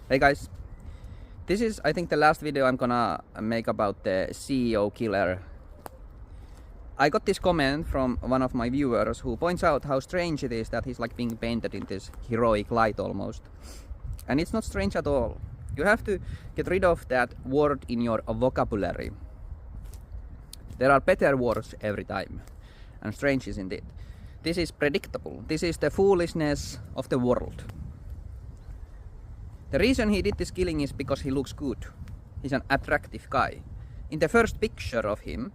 Hey guys, this is I think the last video I'm gonna make about the CEO killer. I got this comment from one of my viewers who points out how strange it is that he's like being painted in this heroic light almost. And it's not strange at all. You have to get rid of that word in your vocabulary. There are better words every time. And strange isn't it? This is predictable. This is the foolishness of the world. The reason he did this killing is because he looks good. He's an attractive guy. In the first picture of him,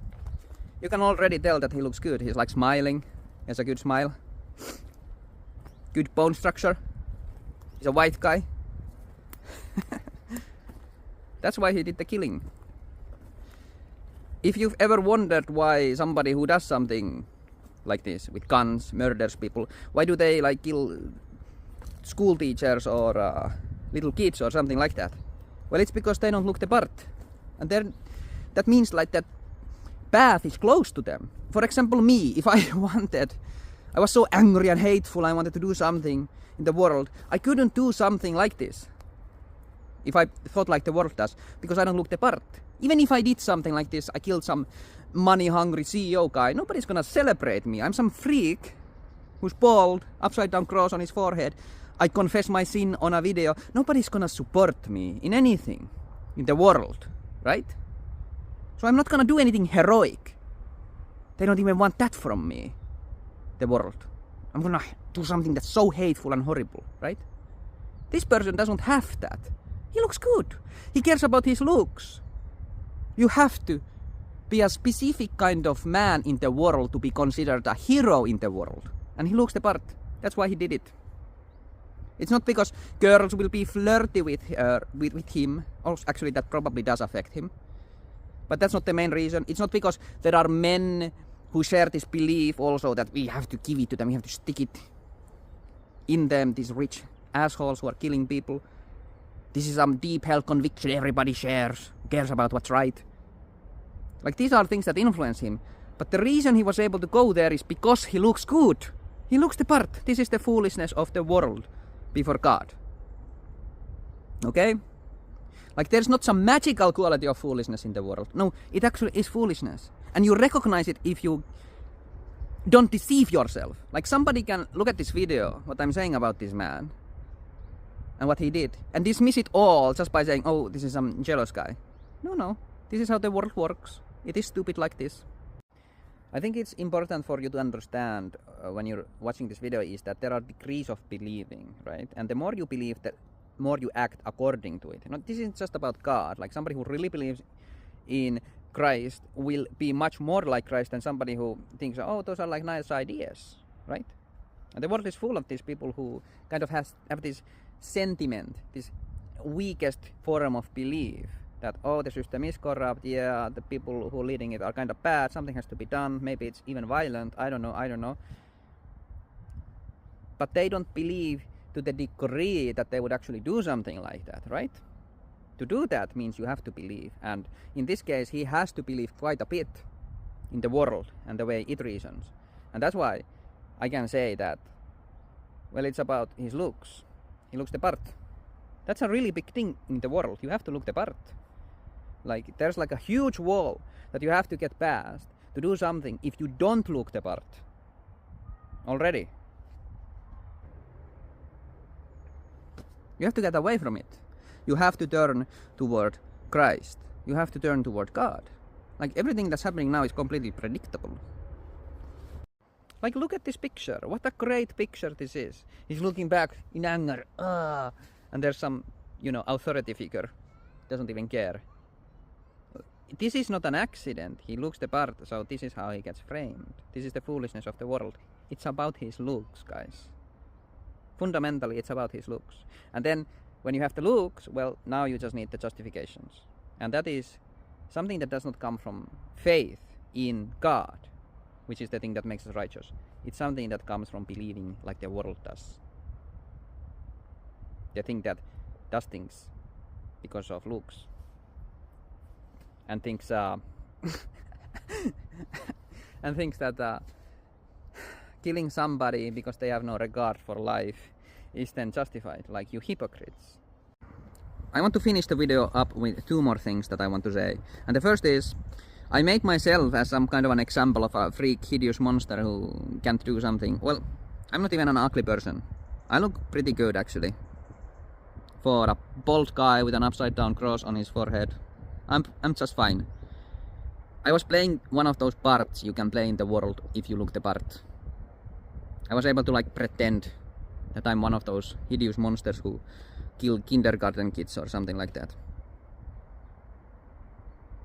you can already tell that he looks good. He's like smiling. He has a good smile. Good bone structure. He's a white guy. That's why he did the killing. If you've ever wondered why somebody who does something like this with guns, murders people, why do they like kill school teachers or little kids or something like that? Well, it's because they don't look the part. And then that means like that path is close to them. For example, me, if I was so angry and hateful, I wanted to do something in the world, I couldn't do something like this. If I thought like the world does, because I don't look the part. Even if I did something like this, I killed some money-hungry CEO guy, nobody's gonna celebrate me. I'm some freak who's bald, upside-down cross on his forehead. I confess my sin on a video. Nobody's gonna support me in anything in the world, right? So I'm not gonna do anything heroic. They don't even want that from me, the world. I'm gonna do something that's so hateful and horrible, right? This person doesn't have that. He looks good. He cares about his looks. You have to be a specific kind of man in the world to be considered a hero in the world. And he looks the part. That's why he did it. It's not because girls will be flirty with him. Also, actually, that probably does affect him. But that's not the main reason. It's not because there are men who share this belief also that we have to give it to them. We have to stick it in them, these rich assholes who are killing people. This is some deep held conviction everybody shares, cares about what's right. Like, these are things that influence him. But the reason he was able to go there is because he looks good. He looks the part. This is the foolishness of the world before God. Okay? Like, there's not some magical quality of foolishness in the world. No, it actually is foolishness. And you recognize it if you don't deceive yourself. Like, somebody can look at this video, what I'm saying about this man, and what he did, and dismiss it all just by saying, oh, this is some jealous guy. No. This is how the world works. It is stupid like this. I think it's important for you to understand when you're watching this video is that there are degrees of believing, right? And the more you believe, the more you act according to it. This isn't just about God. Like, somebody who really believes in Christ will be much more like Christ than somebody who thinks, oh, those are like nice ideas, right? And the world is full of these people who kind of have this sentiment, this weakest form of belief that, oh, the system is corrupt, yeah, the people who are leading it are kind of bad, something has to be done, maybe it's even violent, I don't know. But they don't believe to the degree that they would actually do something like that, right? To do that means you have to believe, and in this case he has to believe quite a bit in the world and the way it reasons. And that's why I can say that, well, it's about his looks. He looks the part. That's a really big thing in the world. You have to look the part. Like, there's like a huge wall that you have to get past to do something if you don't look the part already. You have to get away from it. You have to turn toward Christ. You have to turn toward God. Like, everything that's happening now is completely predictable. Like, look at this picture. What a great picture this is. He's looking back in anger. And there's some, authority figure. Doesn't even care. This is not an accident. He looks the part, so this is how he gets framed. This is the foolishness of the world. It's about his looks, guys. Fundamentally, it's about his looks. And then, when you have the looks, well, now you just need the justifications. And that is something that does not come from faith in God, which is the thing that makes us righteous. It's something that comes from believing like the world does. The thing that does things because of looks. And thinks and thinks that killing somebody because they have no regard for life is then justified, like, you hypocrites. I want to finish the video up with two more things that I want to say. And the first is, I make myself as some kind of an example of a freak, hideous monster who can't do something. Well, I'm not even an ugly person. I look pretty good actually. For a bald guy with an upside down cross on his forehead, I'm just fine. I was playing one of those parts you can play in the world if you look the part. I was able to like pretend that I'm one of those hideous monsters who kill kindergarten kids or something like that.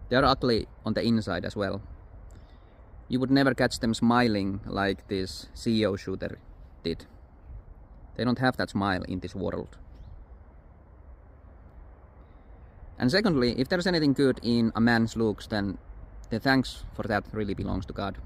They are ugly on the inside as well. You would never catch them smiling like this CEO shooter did. They don't have that smile in this world. And secondly, if there's anything good in a man's looks, then the thanks for that really belongs to God.